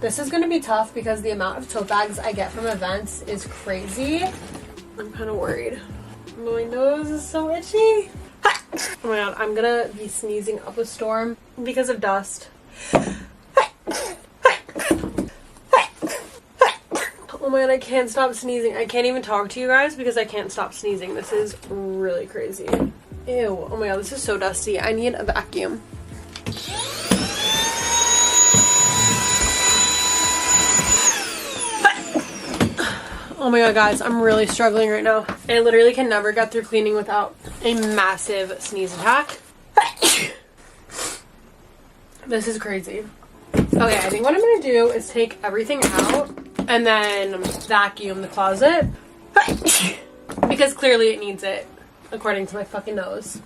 This is going to be tough because the amount of tote bags I get from events is crazy. I'm kind of worried. My nose is so itchy. Oh my god, I'm gonna be sneezing up a storm because of dust. Oh my god, I can't stop sneezing. I can't even talk to you guys because I can't stop sneezing. This is really crazy. Ew. Oh my god, this is so dusty. I need a vacuum. Oh my god, guys, I'm really struggling right now. I literally can never get through cleaning without a massive sneeze attack. This is crazy. Okay, I think what I'm gonna do is take everything out and then vacuum the closet. Because clearly it needs it, according to my fucking nose.